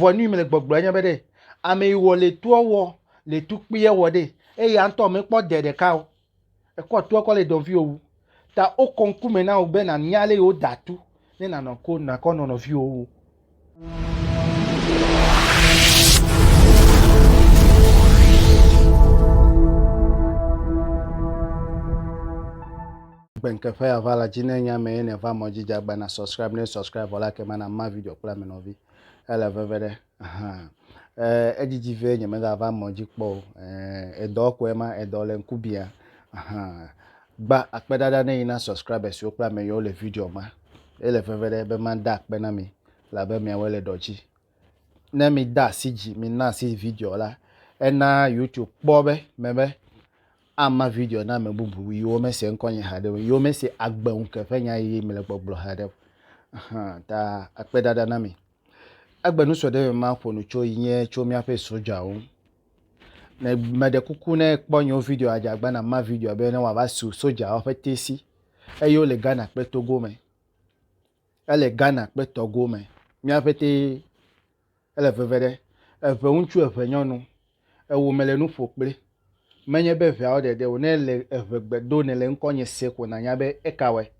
Vonu me le gbogbo anya be de. Ame wo le tu wo, le tu kpiye wo de. E ya nto me kpo de ka o. E ko tu ko le don vi o. Ta o konku me na o be na nyale o datu. Ne na no ko na ko no vi o. Benke fe avala jine nya me ne va moji jagba na subscribe wala ke mana ma video kula me no vi. Ele vevere. Ejiji ve nye me da va moji kpo edo ko ema edo le nkubia. Gba akpedada ne ina subscribers yo kula me yo le video ma. Ele vevere be man da akpe na mi la be me wele doji. Ne mi da siji mi na si video la. Ena YouTube bobe mebe ama video na me bubu yo me se nkonye hade yo me se agba unke fenya yi me le gbogbo hade ta akpedada na mi agba nu so de ma fonu cho yin cho mi afa soja o na me de kuku na kponyo video aja agba na ma video be na wa ba su soja o fe tesi e yo le Ghana pe Togo me ele Ghana pe Togo me mi afa te ele vevere e fe unchu e fe nyonu e wo mele nu fokpe menye be via de one le evegbedo ne le nkonye seko na nya be ekawe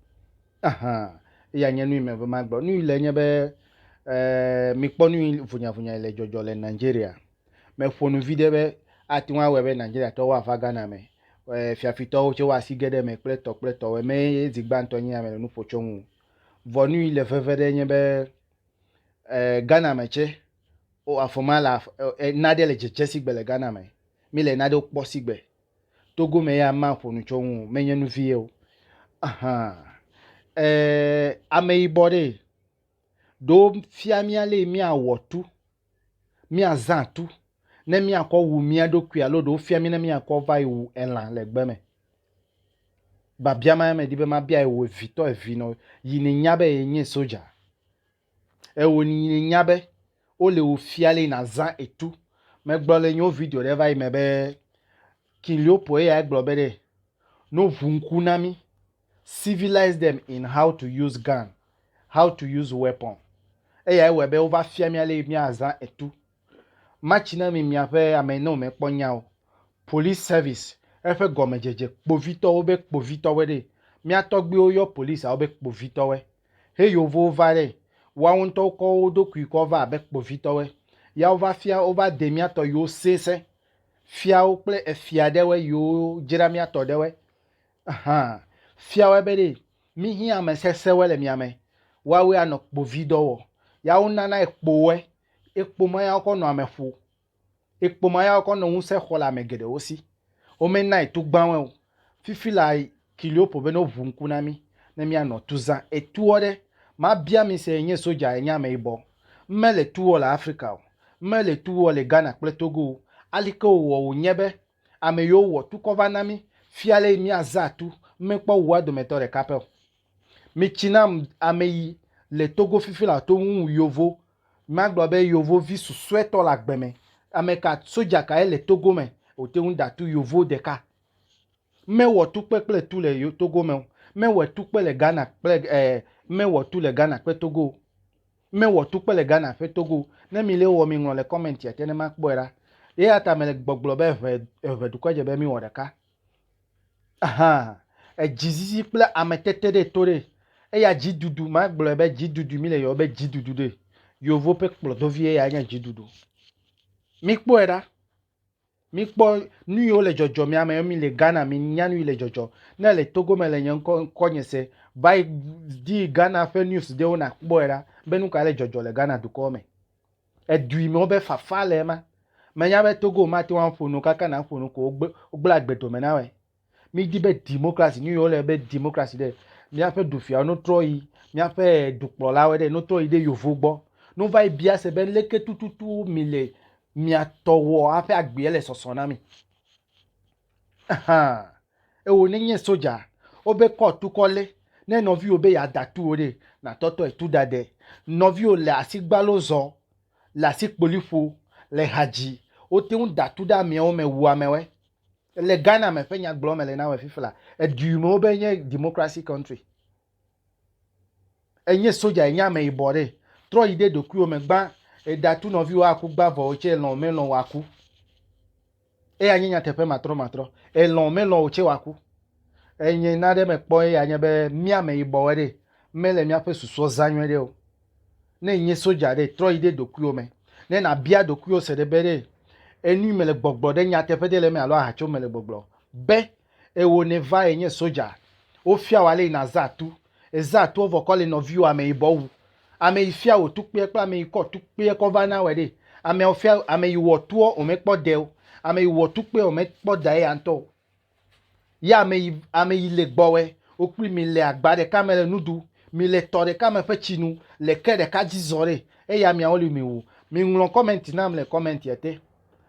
ya nye nu me be magbo nu le nye be mi kpo nu vunya le jojo le Nigeria me fonu video be atiwa we be Nigeria to wa fa Ghana me fiafito o che wa sigede me pleto we me ezigba ntonye me nu fochonwu vonu le vevede nye be Ghana me che o afomala na de le jeje sigbele Ghana me mi le nado kpo sigbe Togo me ya ma fonu chonwu menye nu vie o ame ibode do fia mi ale mi awotu mi azantu ne mi akọ wu mi adokua lo do fia mi ne mi akọ vai wu elan legbe me ba bia ma me di be ma bia e wo vito e vino yini nyabe enye soja e wo ni nyabe o le wo fia le na zan etu me gbo le nyo video de vai me be Kiliopo ya globede no vunkunami civilize them in how to use gun, how to use weapon. Ya webe over fiamiale mi azan etu. Machina mi afe ameno me kponya police service efe gomejeje povito obe povito wede. Mi atogbe oyo police obe povito we. He yo vo vare wa unto ko odoku ko va be povito we. Ya over fia over demia to yo sese. Fiao ple fiadewe yo jeremia todewe fiawe bede mi hi ame sesewe le miame wawe anok bovido wo ya unana ekpowe ekpoma ya ko no amefu ekpoma ya ko no unse khola megede osi o menna itugbanwe fifila Kiliopo be no vunkunami na mi ano tuza etuode ma bia mi se enye soja enya me ibo mmele tuwo la Africa mmele tuwo le Ghana ple Togo aliko wo nyebe ame yo wo tu kovanami fiale mi azatu me kpo wo do metore kapel mi chinam ame yi le Togo fifila to wu yovo magbo be yovo vi su sweto la gbeme ame ka soja ka le Togo me o te un datu yovo de ka me wo tu peple tu le Togo me wo tu pe le Ghana pe me wo tu le Ghana pe Togo me wo tu pe le Ghana fe Togo ne mi le wo mi ngol le comment ya tene makbo era ata mele gbogbo be eve du ko je be mi wodaka jizizi ple ametete de tore ya jidudu ma gbo be jidudu mi le yo be jidudu de yovo pe kplo do vie ya nya jidudu mi kpo era mi kpo nu yo le jojo mi ame mi le Ghana mi nyanu le jojo na le Togo me le nyan konye se by di Ghana fe news de ona kpo era be nu ka le jojo le Ghana du ko me edui me obe fafale ma menya be Togo mati wan fonu kaka na fonu ko ogbelagbedo me na we mi di be democracy ni yo le be democracy de mi afa dufia no troyi mi afa duplo la we de no troyi de yovo gbo no vai bia se be leke tututu mi le mi atowo afa agbe ele soso na mi e wo ni soja obe ko tu kole ne no vi obe ya datu ore na toto etu dade no vi o le asigba lozo la sikpolifo le haji o te un datu da mi o me wu amewe le Ghana me fenya glo me le na we fifla e du mo be nye democracy country enye soja enya me ibore tro ide doku o me gba e da tu no vi wa ku gba vo che lon me lon wa ku e anya nya tepe matro e lon me lon o che wa ku e nye na de me po e anya be mia me ibo we de me le mia pe suso zanwe de o ne nye soja de tro ide dokuo me ne na bia dokuo se de be de enu me le gbogbo de nya tepe de le me alo ha cho me le gbogbo be e wo ne va e nye soja o fia wale na zatu ezatu ovo kole no view ame ibo ame ifia o tukpe kpa ame iko tukpe ko vana we de ame ofia ame iwo tuo o me kpo de ame iwo tukpe o me kpo da e anto ya ame ile gbowe o pri mi le agbade kamele nudu mi le tore kame fe chinu le kede ka jizore e ya mi awoli mi wu mi nglon comment na me le comment yete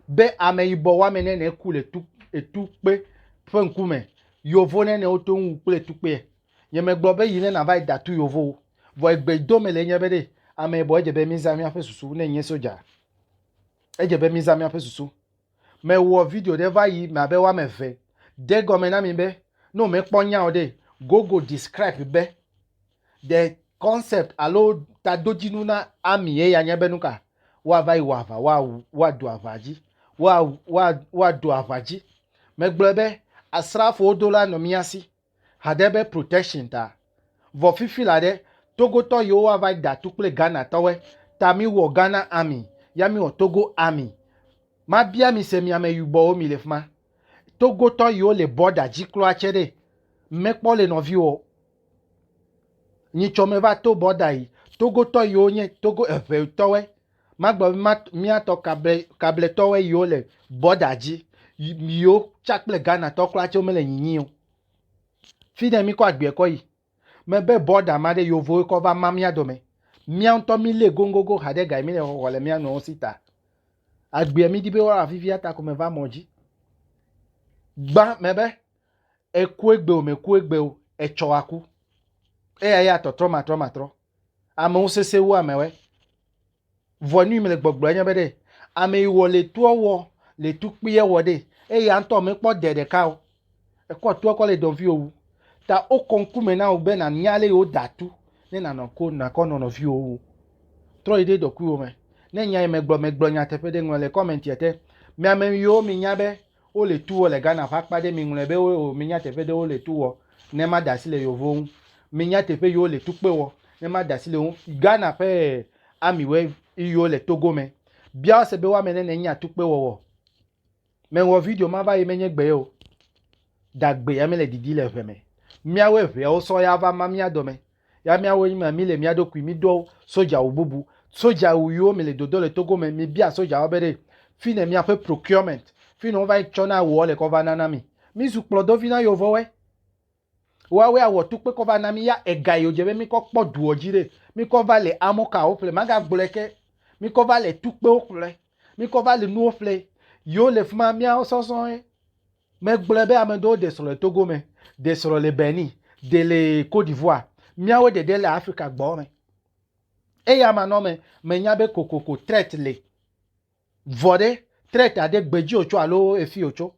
be ame ibo wa me ne ku le tukpe fe nkume yovo ne o to nwu pe tukpe yeme gbo be yine na vai datu yovo vo egbe do me le nyebe de ame bo ejebe mi zami afa susu ne nye soja ejebe mi zami afa susu me wo video de va yi me be wa me fe de go me na mi be no me ponya o de go describe be the concept alo ta dojinu na ami e ya nyebe nuka wa vai wa va wa do avaji wa do avaji me gbo be asrafo dola no miasi hadebe protection ta vo fifi la de Togo to yo wa vai da tukple Ghana towe tami wo Ghana army ya mi wo Togo army ma bia mi se mi ame yubo o mi le fma Togo to yo le border jiklo achere mekpo le no vi o ni chome va to border yi Togo to yo nye Togo efe towe ma gbo mi ato kable towe yo le border ji yo chakple Ghana to klo ache o me le yinyin o fi de mi ko agbe ko yi me be border ma de yovo ko va mamia do me mia nto mi le gongogo hade ga mi le ho le mia no sita agbe mi di be wa afifia ta ko me va moji gba me be e ku egbe o me ku egbe o e cho aku e ya to tro ame o sese wo amewe vonu mi le gbogbo anya be de ame iwo le tu owo le tu pi e wo de e ya nto me po dede ka o e ko tu ko le don fi owu ta o konkume na ube na nyale o datu ne na no ko na ko no vi o tro ide doku o me ne nya me gblo nya tepe de ngole comment yete me ame yo mi nya be o le tu o le Ghana fa pa de mi ngule be o mi nya tepe de o le tu o ne ma da sile yo vo mi nya tepe yo le tu pe wo ne ma da sile o Ghana pe ami we yo le Togo me bia se be wa me ne nya tu pe wo me wo video ma ba ye me nye gbe o dagbe ya me le didi le fe me miawe ve o so ya va mamia dome ya miawe ma mi le mia do mi do soja obubu soja uyo mi le dodo le Togo me mi bia soja obere fi ne mia fe procurement fi no va chona wo le ko va nana mi su plodo fi na yo vo we wa we awo tu pe ko va na mi ya ega yo je be mi ko po du ojire mi ko va le amoka o ple maga gbleke mi ko va le tu pe o ple mi ko va le nu o ple yo le fma mia o so so me gblebe amedo de sur le Togo me de sur le Bénin, de le Côte d'Ivoire, miawe de l'Afrique gbo me. E ya ma no me nyabe kokoko traite le. Vode traite ade gbeji ocho alo efi ocho.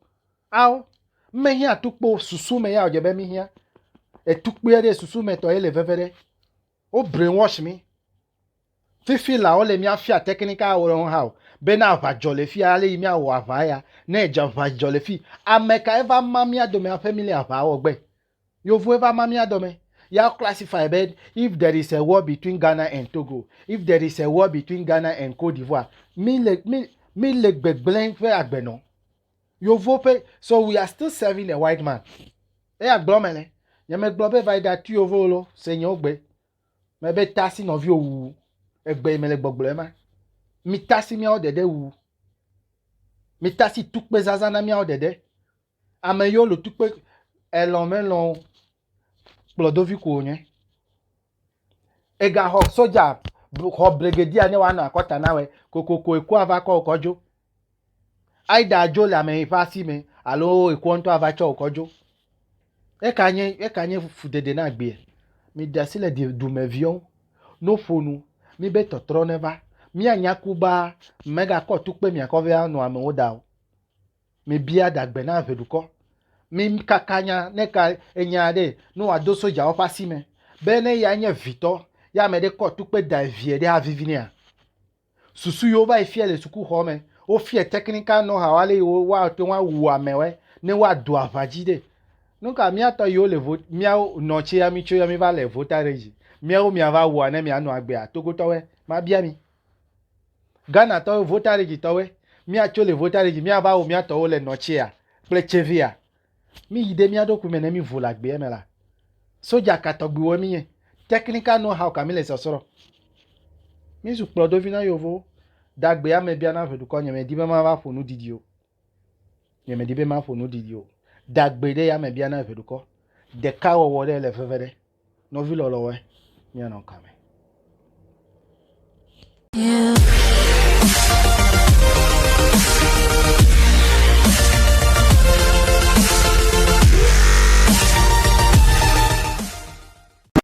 Ao me hia tukpo susu me ya ojebe mi hia. E tukpo de susu me to ele vevere. O brainwash me. Fifi la ole mi afia technical o how. Bena va jole fi ale mi awo avaya na eja va jole fi ameka eva mamia do me family ava ogbe you eva mamia do me ya classify bed if there is a war between Ghana and Togo if there is a war between Ghana and Côte d'Ivoire mi le gbegben fe agbeno you pe so we are still serving a white man e agbomele ye me gbo be vai that you lo senyo ogbe me be tasi no vi owu egbe me le gbogbo ma mi tasi mi odede wu mi tasi tukpe zazana mi odede ame yo lo tukpe elon melon plodovi ko nye ega ho soja ho brigadier ne wa na akota nawe kokoko eku ava ko okojo aida ajo la me ifasi me alo eku nto ava cho okojo e kanye fudede na gbe mi dasile du mevion no fonu mi be totro neva mi anyakuba mega ko tukpe mi akove anu ame oda mi bia dagbe na veduko mi kakanya neka enya de no ado soja ofasi me bene ya nye vito ya me de ko tukpe da vie de avivinia susu yo va ifia le suku home o fie technical know how ale wa to wa wu amewe ne wa do avaji de nuka mia to yo le vote mia no chi ya mi cho ya mi va le votage mia o mia va wu ne mia no agbe a togo to we ma bia mi Ghana to votage to we mia cho le votage mia va o mia to le no chi ya ple chevia mi ide mia document ne mi vola gbe me la soja katogbi wo mi yen technical know how kamile sosoro mi su kplo do vina yovo dagbe ya me bia na fedu ko nyeme di be ma va fonu didi o nyeme di be ma fonu didi o dagbe de ya me bia na fedu ko de ka wo de le fevere no vi lo we mi na kame